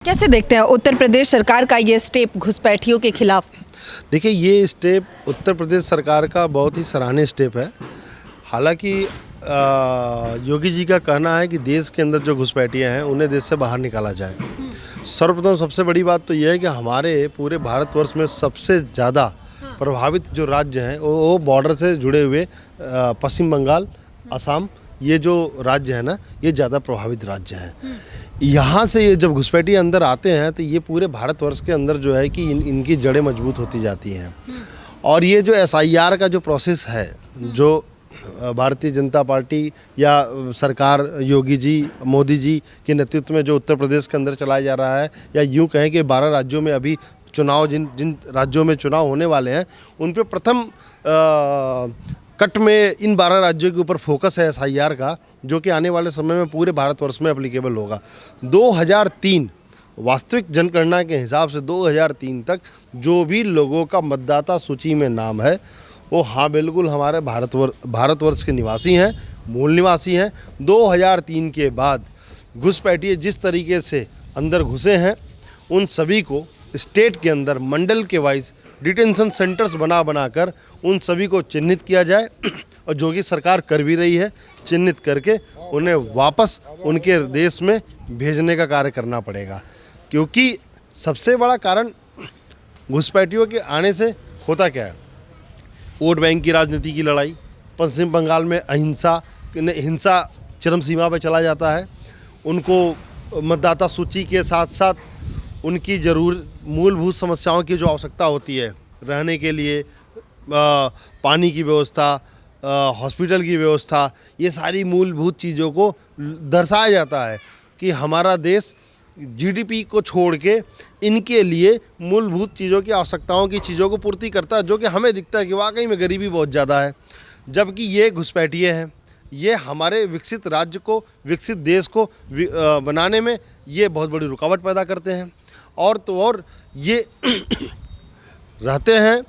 कैसे देखते हैं उत्तर प्रदेश सरकार का ये स्टेप घुसपैठियों के खिलाफ? देखिए, ये स्टेप उत्तर प्रदेश सरकार का बहुत ही सराहनीय स्टेप है। हालांकि योगी जी का कहना है कि देश के अंदर जो घुसपैठियाँ हैं उन्हें देश से बाहर निकाला जाए। सर्वप्रथम सबसे बड़ी बात तो यह है कि हमारे पूरे भारतवर्ष में सबसे ज़्यादा प्रभावित जो राज्य हैं वो बॉर्डर से जुड़े हुए पश्चिम बंगाल, असम, ये जो राज्य है ना, ये ज़्यादा प्रभावित राज्य हैं। यहाँ से ये जब घुसपैठी अंदर आते हैं तो ये पूरे भारतवर्ष के अंदर जो है कि इनकी जड़ें मजबूत होती जाती हैं। और ये जो SIR का जो प्रोसेस है, जो भारतीय जनता पार्टी या सरकार योगी जी, मोदी जी के नेतृत्व में जो उत्तर प्रदेश के अंदर चलाया जा रहा है, या यूँ कहें कि 12 राज्यों में अभी चुनाव जिन राज्यों में चुनाव होने वाले हैं उन पे प्रथम कट में इन 12 राज्यों के ऊपर फोकस है SIR का, जो कि आने वाले समय में पूरे भारतवर्ष में एप्लीकेबल होगा। 2003 वास्तविक जनगणना के हिसाब से 2003 तक जो भी लोगों का मतदाता सूची में नाम है वो हाँ बिल्कुल हमारे भारतवर्ष के निवासी हैं, मूल निवासी हैं। 2003 के बाद घुसपैठिए जिस तरीके से अंदर घुसे हैं उन सभी को स्टेट के अंदर मंडल के वाइज डिटेंशन सेंटर्स बनाकर उन सभी को चिन्हित किया जाए, और जो कि सरकार कर भी रही है। चिन्हित करके उन्हें वापस उनके देश में भेजने का कार्य करना पड़ेगा, क्योंकि सबसे बड़ा कारण घुसपैठियों के आने से होता क्या है, वोट बैंक की राजनीति की लड़ाई। पश्चिम बंगाल में हिंसा चरम सीमा पर चला जाता है। उनको मतदाता सूची के साथ साथ उनकी मूलभूत समस्याओं की जो आवश्यकता होती है, रहने के लिए पानी की व्यवस्था, हॉस्पिटल की व्यवस्था, ये सारी मूलभूत चीज़ों को दर्शाया जाता है कि हमारा देश GDP को छोड़ के इनके लिए मूलभूत चीज़ों की आवश्यकताओं की चीज़ों को पूर्ति करता है, जो कि हमें दिखता है कि वाकई में गरीबी बहुत ज़्यादा है। जबकि ये घुसपैठिए हैं, ये हमारे विकसित राज्य को, विकसित देश को बनाने में ये बहुत बड़ी रुकावट पैदा करते हैं। और तो और ये रहते हैं,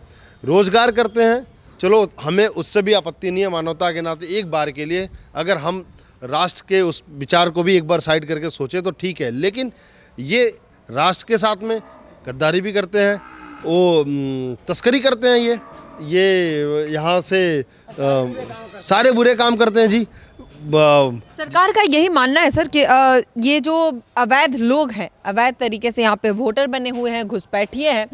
रोज़गार करते हैं। चलो, हमें उससे भी आपत्ति नहीं है, मानवता के नाते एक बार के लिए अगर हम राष्ट्र के उस विचार को भी एक बार साइड करके सोचें तो ठीक है, लेकिन ये राष्ट्र के साथ में गद्दारी भी करते हैं, वो तस्करी करते हैं, ये यहाँ से सारे बुरे काम करते हैं जी। सरकार का यही मानना है सर कि ये जो अवैध लोग हैं, अवैध तरीके से यहाँ पे वोटर बने हुए हैं, घुसपैठिए हैं,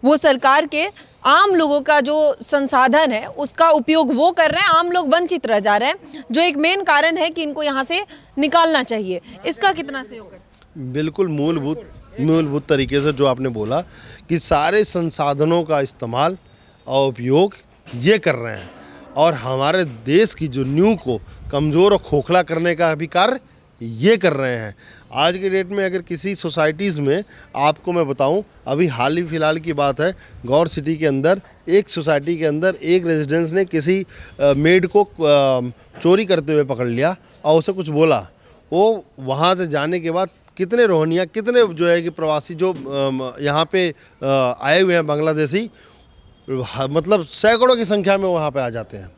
वो सरकार के आम लोगों का जो संसाधन है उसका उपयोग वो कर रहे हैं, आम लोग वंचित रह जा रहे हैं, जो एक मेन कारण है कि इनको यहाँ से निकालना चाहिए। इसका कितना सहयोग करते हैं? बिल्कुल मूलभूत तरीके से जो आपने बोला कि सारे संसाधनों का इस्तेमाल और उपयोग ये कर रहे हैं, और हमारे देश की जो नींव को कमज़ोर और खोखला करने का भी कार्य ये कर रहे हैं। आज के डेट में अगर किसी सोसाइटीज़ में आपको मैं बताऊं, अभी हाल ही फिलहाल की बात है, गौर सिटी के अंदर एक सोसाइटी के अंदर एक रेजिडेंस ने किसी मेड को चोरी करते हुए पकड़ लिया और उसे कुछ बोला। वो वहाँ से जाने के बाद कितने रोहनिया, कितने जो है कि प्रवासी जो यहाँ पे आए हुए हैं बांग्लादेशी, मतलब सैकड़ों की संख्या में वहाँ पे आ जाते हैं,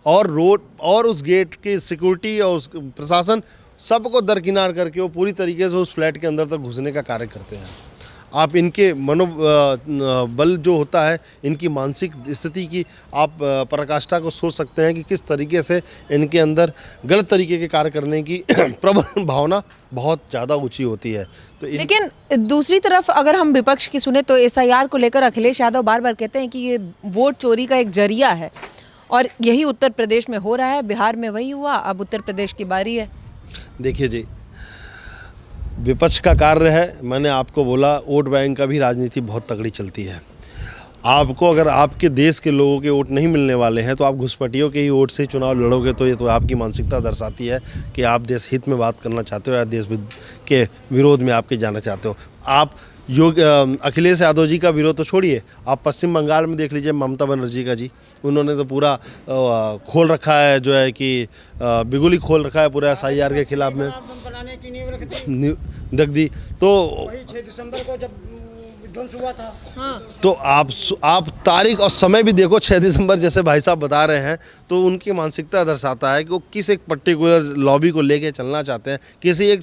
और रोड और उस गेट की सिक्योरिटी और उस प्रशासन सबको दरकिनार करके वो पूरी तरीके से उस फ्लैट के अंदर तक घुसने का कार्य करते हैं। आप इनके मनोबल जो होता है, इनकी मानसिक स्थिति की आप पराकाष्ठा को सोच सकते हैं कि किस तरीके से इनके अंदर गलत तरीके के कार्य करने की प्रबल भावना बहुत ज़्यादा ऊंची होती है। तो लेकिन दूसरी तरफ अगर हम विपक्ष की सुने तो SIR को लेकर अखिलेश यादव बार बार कहते हैं कि ये वोट चोरी का एक जरिया है, और यही उत्तर प्रदेश में हो रहा है, बिहार में वही हुआ, अब उत्तर प्रदेश की बारी है। देखिए जी, विपक्ष का कार्य है, मैंने आपको बोला, वोट बैंक का भी राजनीति बहुत तगड़ी चलती है। आपको अगर आपके देश के लोगों के वोट नहीं मिलने वाले हैं तो आप घुसपैठियों के ही वोट से चुनाव लड़ोगे, तो ये तो आपकी मानसिकता दर्शाती है कि आप देश हित में बात करना चाहते हो या देश के विरोध में आपके जाना चाहते हो। आप अखिलेश यादव जी का विरोध तो छोड़िए, आप पश्चिम बंगाल में देख लीजिए ममता बनर्जी का जी, उन्होंने तो पूरा खोल रखा है, जो है कि बिगुल ही खोल रखा है पूरा SIR के खिलाफ में रख दी। तो 6 दिसंबर को जब विध्वंस हुआ था, तो आप तारीख और समय भी देखो, 6 दिसंबर जैसे भाई साहब बता रहे हैं, तो उनकी मानसिकता दर्शाता है कि वो किस एक पर्टिकुलर लॉबी को लेके चलना चाहते हैं, किसी एक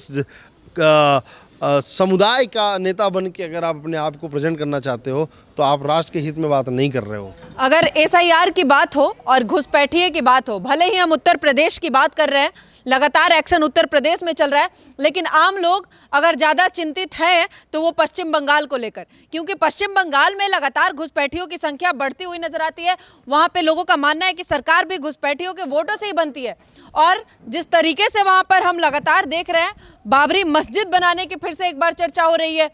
समुदाय का नेता बन के अगर आप अपने आप को प्रेजेंट करना चाहते हो तो आप राष्ट्र के हित में बात नहीं कर रहे हो। अगर एसआईआर की बात हो और घुसपैठिए की बात हो, भले ही हम उत्तर प्रदेश की बात कर रहे हैं, लगातार एक्शन उत्तर प्रदेश में चल रहा है, लेकिन आम लोग अगर ज़्यादा चिंतित हैं तो वो पश्चिम बंगाल को लेकर, क्योंकि पश्चिम बंगाल में लगातार घुसपैठियों की संख्या बढ़ती हुई नजर आती है। वहाँ पे लोगों का मानना है कि सरकार भी घुसपैठियों के वोटों से ही बनती है। और जिस तरीके से वहाँ पर हम लगातार देख रहे हैं, बाबरी मस्जिद बनाने की फिर से एक बार चर्चा हो रही है,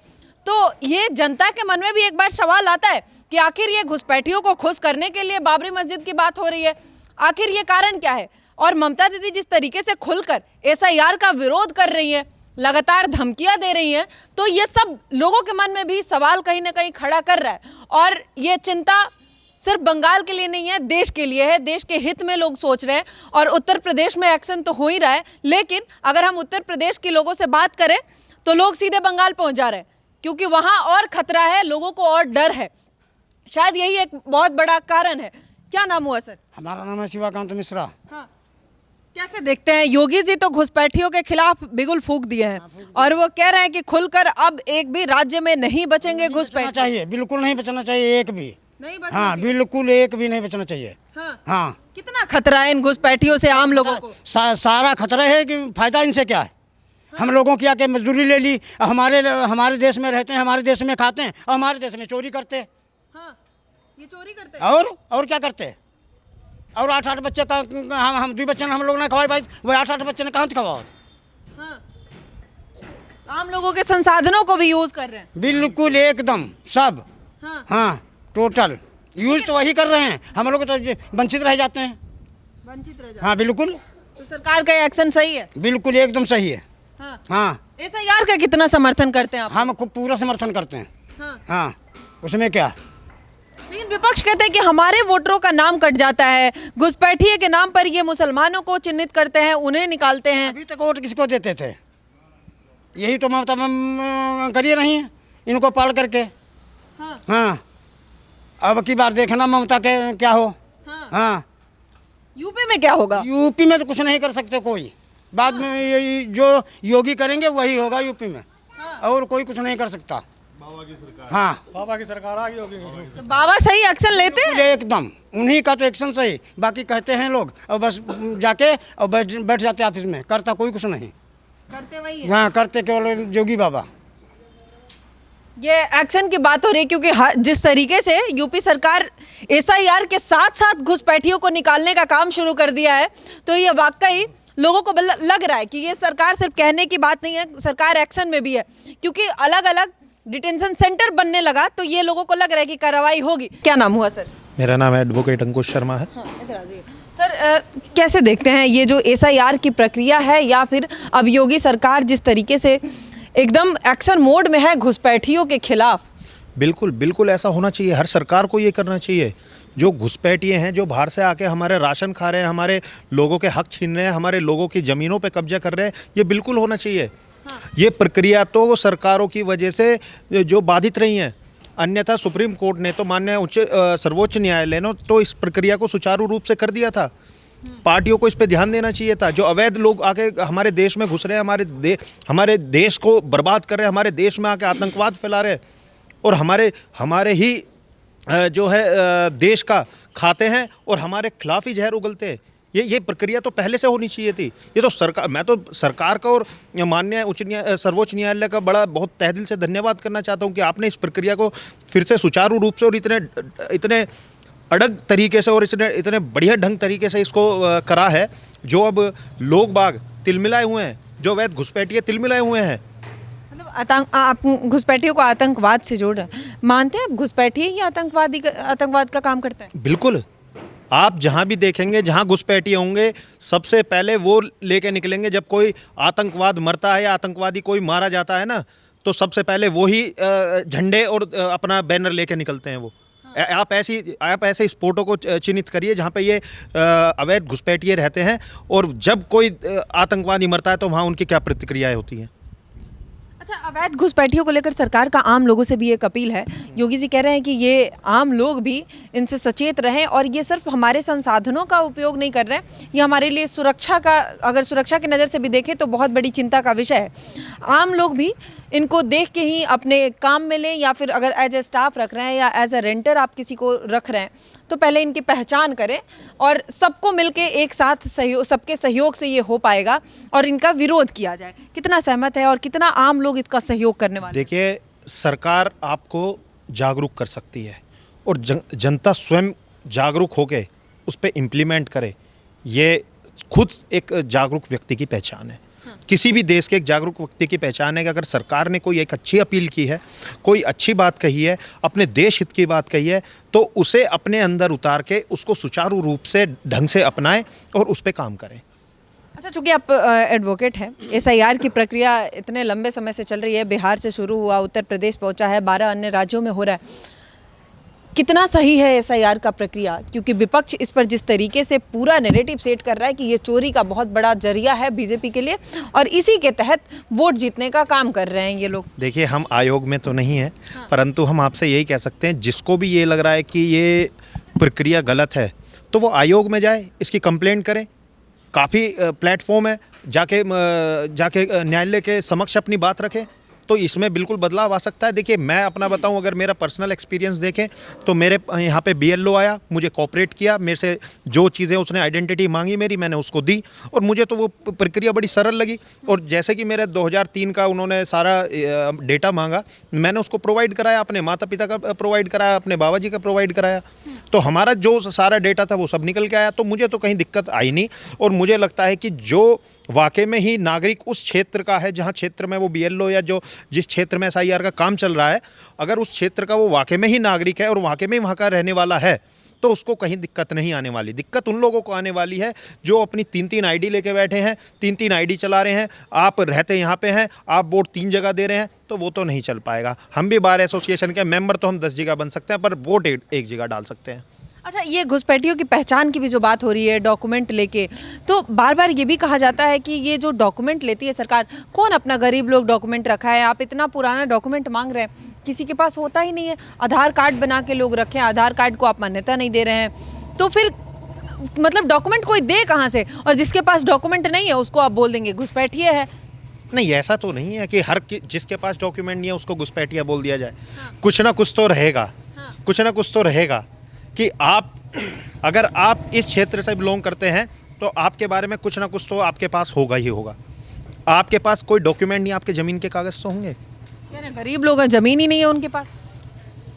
तो ये जनता के मन में भी एक बार सवाल आता है कि आखिर ये घुसपैठियों को खुश करने के लिए बाबरी मस्जिद की बात हो रही है, आखिर ये कारण क्या है? और ममता दीदी जिस तरीके से खुलकर एसआईआर का विरोध कर रही हैं, लगातार धमकियां दे रही हैं, तो ये सब लोगों के मन में भी सवाल कहीं ना कहीं खड़ा कर रहा है। और ये चिंता सिर्फ बंगाल के लिए नहीं है, देश के लिए है, देश के हित में लोग सोच रहे हैं। और उत्तर प्रदेश में एक्शन तो हो ही रहा है, लेकिन अगर हम उत्तर प्रदेश के लोगों से बात करें तो लोग सीधे बंगाल पहुंच जा रहे हैं, क्योंकि वहां और खतरा है, लोगों को और डर है। शायद यही एक बहुत बड़ा कारण है। क्या नाम हुआ सर? हमारा नाम है शिवाकांत मिश्रा। हाँ, कैसे देखते हैं? योगी जी तो घुसपैठियों के खिलाफ बिगुल फूंक दिए हैं और वो कह रहे हैं कि खुलकर अब एक भी राज्य में नहीं बचेंगे घुसपैठ चाहिए, बिल्कुल नहीं बचना चाहिए, एक भी नहीं। हाँ, बिल्कुल एक भी नहीं बचना चाहिए। हाँ, कितना खतरा है इन घुसपैठियों से आम लोगों को? सारा खतरा है कि फायदा इनसे क्या है। हम लोगों की आके मजदूरी ले ली, हमारे देश में रहते हैं, हमारे देश में खाते हैं, और हमारे देश में चोरी करते हैं। ये चोरी करते हैं और क्या करते हैं? और 8-8 बच्चे का हम 2 बच्चे हम लोग ने खवाए भाई, वो 8-8 बच्चे ने कहाँ से खवाओ? आम लोगों के संसाधनों को भी यूज कर रहे हैं, बिल्कुल एकदम सब। हाँ, टोटल यूज तो वही कर रहे हैं, हम लोग तो वंचित रह जाते हैं। वंचित रह जाते। हाँ बिल्कुल। तो सरकार का एक्शन सही है? बिल्कुल एकदम सही है। हाँ, एसआईआर का कितना समर्थन करते हैं आप? हम खूब पूरा समर्थन करते हैं। हाँ, उसमें क्या। लेकिन विपक्ष कहते हैं कि हमारे वोटरों का नाम कट जाता है, घुसपैठिए के नाम पर ये मुसलमानों को चिन्हित करते हैं, उन्हें निकालते हैं। अभी तक वोट किसको देते थे? यही तो ममता करिए नहीं इनको पाल करके। हाँ, अब की बार देखना ममता के क्या हो। हाँ, यूपी में क्या होगा? यूपी में तो कुछ नहीं कर सकते कोई, बाद में जो योगी करेंगे वही होगा यूपी में, और कोई कुछ नहीं कर सकता। हाँ, बाबा की सरकार आ गई होगी। तो बाबा सही एक्शन लेते हैं एकदम, उन्हीं का तो एक्शन सही, बाकी कहते हैं लोग और बस जाके और बैठ जाते ऑफिस में, करता कोई कुछ नहीं। करते वही है। हाँ, करते केवल योगी बाबा। ये एक्शन की बात हो रही है, क्योंकि जिस तरीके से यूपी सरकार एसआईआर के साथ साथ घुसपैठियों को निकालने का काम शुरू कर दिया है, तो ये वाकई लोगों को लग रहा है कि ये सरकार सिर्फ कहने की बात नहीं है, सरकार एक्शन में भी है। क्योंकि अलग अलग डिटेंशन सेंटर बनने लगा तो ये लोगों को लग रहा है कि कार्रवाई होगी। क्या नाम हुआ सर? मेरा नाम एडवोकेट अंकुश शर्मा है। सर, कैसे देखते हैं ये जो एसआईआर की प्रक्रिया है, या फिर अब योगी सरकार जिस तरीके से एकदम एक्शन मोड में है घुसपैठियों के खिलाफ? बिल्कुल बिल्कुल ऐसा होना चाहिए, हर सरकार को ये करना चाहिए। जो घुसपैठिए हैं, जो बाहर से आके हमारे राशन खा रहे हैं, हमारे लोगों के हक छीन रहे हैं, हमारे लोगों की ज़मीनों पे कब्जा कर रहे हैं, ये बिल्कुल होना चाहिए। ये प्रक्रिया तो सरकारों की वजह से जो बाधित रही हैं, अन्यथा सुप्रीम कोर्ट ने तो माननीय सर्वोच्च न्यायालय ने तो इस प्रक्रिया को सुचारू रूप से कर दिया था। पार्टियों को इस पे ध्यान देना चाहिए था। जो अवैध लोग आके हमारे देश में घुस रहे हैं, हमारे देश को बर्बाद कर रहे हैं, हमारे देश में आके आतंकवाद फैला रहे हैं और हमारे ही जो है देश का खाते हैं और हमारे खिलाफ ही जहर उगलते हैं। ये प्रक्रिया तो पहले से होनी चाहिए थी। ये तो मैं तो सरकार का और माननीय सर्वोच्च न्यायालय का बहुत तहे दिल से धन्यवाद करना चाहता हूँ कि आपने इस प्रक्रिया को फिर से सुचारू रूप से और इतने अड़ग तरीके से और इतने बढ़िया ढंग तरीके से इसको करा है। जो अब लोग बाग तिलमिलाए हुए हैं, जो अवैध घुसपैठिए तिलमिलाए हुए हैं। मतलब आप घुसपैठियों को आतंकवाद से जोड़ रहे हैं, मानते हैं आप घुसपैठिए ही आतंकवाद का काम करते हैं? बिल्कुल, आप जहाँ भी देखेंगे, जहाँ घुसपैठिए होंगे, सबसे पहले वो लेके निकलेंगे। जब कोई आतंकवाद मरता है या आतंकवादी कोई मारा जाता है ना, तो सबसे पहले वो ही झंडे और अपना बैनर लेके निकलते हैं वो। आप ऐसे स्पॉटों को चिन्हित करिए जहाँ पे ये अवैध घुसपैठिए रहते हैं, और जब कोई आतंकवादी मरता है तो वहाँ उनकी क्या प्रतिक्रियाएं होती हैं। अच्छा, अवैध घुसपैठियों को लेकर सरकार का आम लोगों से भी एक अपील है। योगी जी कह रहे हैं कि ये आम लोग भी इनसे सचेत रहें, और ये सिर्फ हमारे संसाधनों का उपयोग नहीं कर रहे हैं, ये हमारे लिए सुरक्षा की नज़र से भी देखें तो बहुत बड़ी चिंता का विषय है। आम लोग भी इनको देख के ही अपने काम में लें, या फिर अगर एज ए स्टाफ रख रहे हैं या एज ए रेंटर आप किसी को रख रहे हैं तो पहले इनकी पहचान करें और सबको मिलके एक साथ सहयोग, सबके सहयोग से ये हो पाएगा और इनका विरोध किया जाए। कितना सहमत है और कितना आम लोग इसका सहयोग करने वाले? देखिए, सरकार आपको जागरूक कर सकती है और जनता स्वयं जागरूक होके उस पर इम्प्लीमेंट करे, ये खुद एक जागरूक व्यक्ति की पहचान है। किसी भी देश के एक जागरूक व्यक्ति की पहचान है कि अगर सरकार ने कोई एक अच्छी अपील की है, कोई अच्छी बात कही है, अपने देश हित की बात कही है, तो उसे अपने अंदर उतार के उसको सुचारू रूप से ढंग से अपनाएं और उस पर काम करें। अच्छा, चूंकि आप एडवोकेट हैं, एसआईआर की प्रक्रिया इतने लंबे समय से चल रही है, बिहार से शुरू हुआ, उत्तर प्रदेश पहुंचा है, 12 अन्य राज्यों में हो रहा है। कितना सही है एसआईआर का प्रक्रिया? क्योंकि विपक्ष इस पर जिस तरीके से पूरा नैरेटिव सेट कर रहा है कि ये चोरी का बहुत बड़ा जरिया है बीजेपी के लिए और इसी के तहत वोट जीतने का काम कर रहे हैं ये लोग। देखिए, हम आयोग में तो नहीं हैं, परंतु हम आपसे यही कह सकते हैं, जिसको भी ये लग रहा है कि ये प्रक्रिया गलत है तो वो आयोग में जाए, इसकी कंप्लेंट करें। काफ़ी प्लेटफॉर्म है, जाके न्यायालय के समक्ष अपनी बात रखें, तो इसमें बिल्कुल बदलाव आ सकता है। देखिए, मैं अपना बताऊं, अगर मेरा पर्सनल एक्सपीरियंस देखें तो मेरे यहाँ पे बीएलओ आया, मुझे कोऑपरेट किया, मेरे से जो चीज़ें उसने आइडेंटिटी मांगी मेरी, मैंने उसको दी और मुझे तो वो प्रक्रिया बड़ी सरल लगी। और जैसे कि मेरे 2003 का उन्होंने सारा डेटा मांगा, मैंने उसको प्रोवाइड कराया, अपने माता पिता का प्रोवाइड कराया, अपने बाबा जी का प्रोवाइड कराया, तो हमारा जो सारा डेटा था वो सब निकल के आया। तो मुझे तो कहीं दिक्कत आई नहीं और मुझे लगता है कि जो वाकई में ही नागरिक उस क्षेत्र का है, जहाँ क्षेत्र में वो बीएलओ या जो जिस क्षेत्र में एसआईआर का काम चल रहा है, अगर उस क्षेत्र का वो वाकई में ही नागरिक है और वाकई में वहाँ का रहने वाला है, तो उसको कहीं दिक्कत नहीं आने वाली। दिक्कत उन लोगों को आने वाली है जो अपनी 3-3 आईडी लेके बैठे हैं, 3-3 आईडी चला रहे हैं। आप रहते यहाँ पे हैं, आप वोट 3 जगह दे रहे हैं, तो वो तो नहीं चल पाएगा। हम भी बार एसोसिएशन के मेंबर तो हम 10 जगह बन सकते हैं, पर वोट एक जगह डाल सकते हैं। अच्छा, ये घुसपैठियों की पहचान की भी जो बात हो रही है, डॉक्यूमेंट लेके, तो बार बार ये भी कहा जाता है कि ये जो डॉक्यूमेंट लेती है सरकार, कौन अपना गरीब लोग डॉक्यूमेंट रखा है? आप इतना पुराना डॉक्यूमेंट मांग रहे हैं, किसी के पास होता ही नहीं है। आधार कार्ड बना के लोग रखें, आधार कार्ड को आप मान्यता नहीं दे रहे हैं, तो फिर मतलब डॉक्यूमेंट कोई दे कहाँ से? और जिसके पास डॉक्यूमेंट नहीं है उसको आप बोल देंगे घुसपैठिया है। नहीं, ऐसा तो नहीं है कि जिसके पास डॉक्यूमेंट नहीं है उसको घुसपैठिया बोल दिया जाए। कुछ ना कुछ तो रहेगा, कुछ ना कुछ तो रहेगा कि आप अगर आप इस क्षेत्र से बिलोंग करते हैं तो आपके बारे में कुछ ना कुछ तो आपके पास होगा ही होगा। आपके पास कोई डॉक्यूमेंट नहीं, आपके ज़मीन के कागज़ तो होंगे। गरीब लोग हैं, ज़मीन ही नहीं है उनके पास।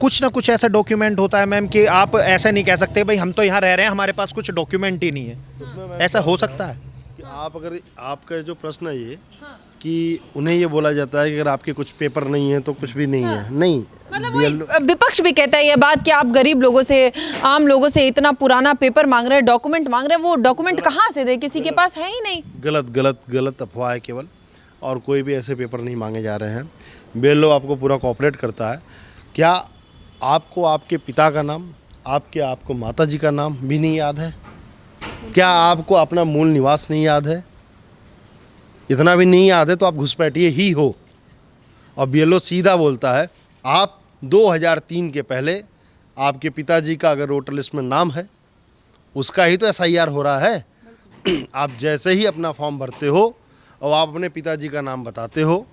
कुछ ना कुछ ऐसा डॉक्यूमेंट होता है मैम कि आप ऐसा नहीं कह सकते भाई हम तो यहाँ रह रहे हैं, हमारे पास कुछ डॉक्यूमेंट ही नहीं है। ऐसा हो सकता है कि आप अगर आपका जो प्रश्न है ये कि उन्हें ये बोला जाता है कि अगर आपके कुछ पेपर नहीं है तो कुछ भी नहीं है। नहीं, मतलब विपक्ष भी कहता है ये बात कि आप गरीब लोगों से, आम लोगों से इतना पुराना पेपर मांग रहे हैं, डॉक्यूमेंट मांग रहे हैं, वो डॉक्यूमेंट कहाँ से दे? किसी के पास है ही नहीं। गलत अफवाह है केवल, और कोई भी ऐसे पेपर नहीं मांगे जा रहे हैं। बीएलओ आपको पूरा कोऑपरेट करता है। क्या आपको आपके पिता का नाम, आपको माता जी का नाम भी नहीं याद है? क्या आपको अपना मूल निवास नहीं याद है? इतना भी नहीं याद है तो आप घुसपैठिए ही हो। और बीएलओ सीधा बोलता है, आप 2003 के पहले आपके पिताजी का अगर वोटर लिस्ट में नाम है, उसका ही तो एसआईआर हो रहा है। आप जैसे ही अपना फॉर्म भरते हो और आप अपने पिताजी का नाम बताते हो,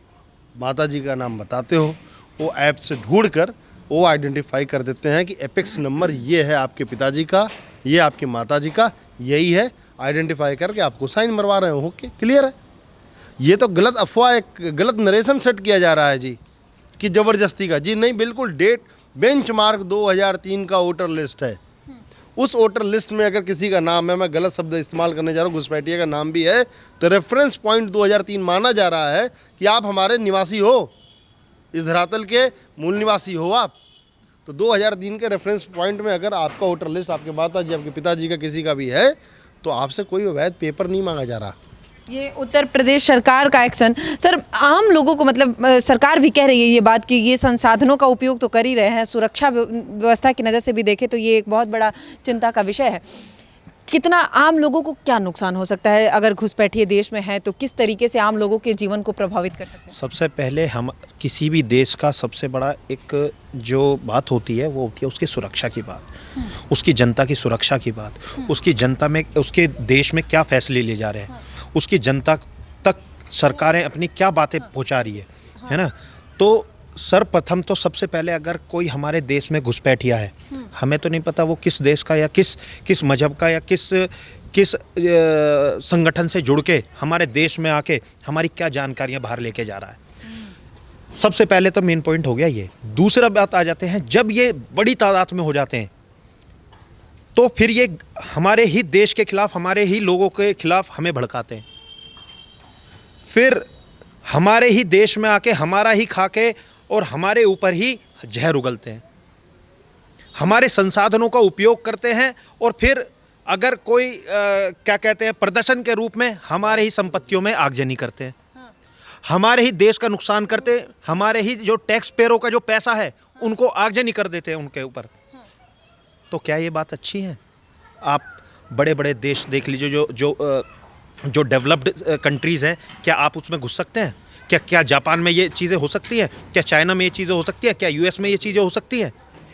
माता जी का नाम बताते हो, वो ऐप से ढूंढ कर वो आइडेंटिफाई कर देते हैं कि एपिक्स नंबर ये है आपके पिताजी का, ये आपकी माता जी का, यही है। आइडेंटिफाई करके आपको साइन मरवा रहे हो। ओके, क्लियर है। ये तो गलत अफवाह, एक गलत नरेशन सेट किया जा रहा है जी कि ज़बरदस्ती का। जी नहीं, बिल्कुल डेट बेंचमार्क 2003 का वोटर लिस्ट है। उस वोटर लिस्ट में अगर किसी का नाम है, मैं गलत शब्द इस्तेमाल करने जा रहा हूँ, घुसपैठिया का नाम भी है, तो रेफरेंस पॉइंट 2003 माना जा रहा है कि आप हमारे निवासी हो, इस धरातल के मूल निवासी हो आप। तो 2003 के रेफरेंस पॉइंट में अगर आपका वोटर लिस्ट आपके माता जी, आपके पिताजी का, किसी का भी है, तो आपसे कोई अवैध पेपर नहीं मांगा जा रहा। ये उत्तर प्रदेश सरकार का एक्शन सर, आम लोगों को मतलब सरकार भी कह रही है ये बात कि ये संसाधनों का उपयोग तो कर ही रहे हैं, सुरक्षा व्यवस्था की नज़र से भी देखें तो ये एक बहुत बड़ा चिंता का विषय है। कितना आम लोगों को क्या नुकसान हो सकता है अगर घुसपैठिए देश में है, तो किस तरीके से आम लोगों के जीवन को प्रभावित कर सकते हैं? सबसे पहले हम किसी भी देश का सबसे बड़ा एक जो बात होती है वो होती है उसकी सुरक्षा की बात, उसकी जनता की सुरक्षा की बात, उसकी जनता में, उसके देश में क्या फैसले लिए जा रहे हैं, उसकी जनता तक सरकारें अपनी क्या बातें पहुंचा रही है, है ना। तो सर्वप्रथम तो सबसे पहले अगर कोई हमारे देश में घुसपैठिया है, हमें तो नहीं पता वो किस देश का या किस मजहब का या किस संगठन से जुड़ के हमारे देश में आके हमारी क्या जानकारियां बाहर लेके जा रहा है। सबसे पहले तो मेन पॉइंट हो गया ये। दूसरा बात आ जाते हैं, जब ये बड़ी तादाद में हो जाते हैं तो फिर ये हमारे ही देश के खिलाफ, हमारे ही लोगों के खिलाफ हमें भड़काते हैं। फिर हमारे ही देश में आके हमारा ही खा के और हमारे ऊपर ही जहर उगलते हैं, हमारे संसाधनों का उपयोग करते हैं और फिर अगर कोई क्या कहते हैं प्रदर्शन के रूप में हमारे ही संपत्तियों में आगजनी करते हैं, हमारे ही देश का नुकसान करते, हमारे ही जो टैक्स पेयरों का जो पैसा है उनको आगजनी कर देते हैं उनके ऊपर। तो क्या ये बात अच्छी है? आप बड़े बड़े देश देख लीजिए, जो डेवलप्ड कंट्रीज़ हैं, क्या आप उसमें घुस सकते हैं? क्या जापान में ये चीज़ें हो सकती हैं? क्या चाइना में ये चीज़ें हो सकती हैं? क्या यूएस में ये चीज़ें हो सकती हैं?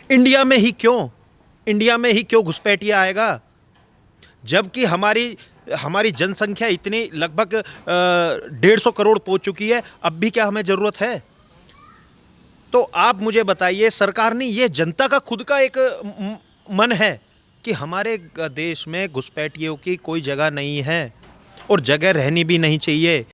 इंडिया में ही क्यों घुसपैठिया आएगा? जबकि हमारी जनसंख्या इतनी लगभग 150 करोड़ पहुंच चुकी है, अब भी क्या हमें ज़रूरत है? तो आप मुझे बताइए, सरकार ने ये जनता का खुद का एक मन है कि हमारे देश में घुसपैठियों की कोई जगह नहीं है और जगह रहनी भी नहीं चाहिए।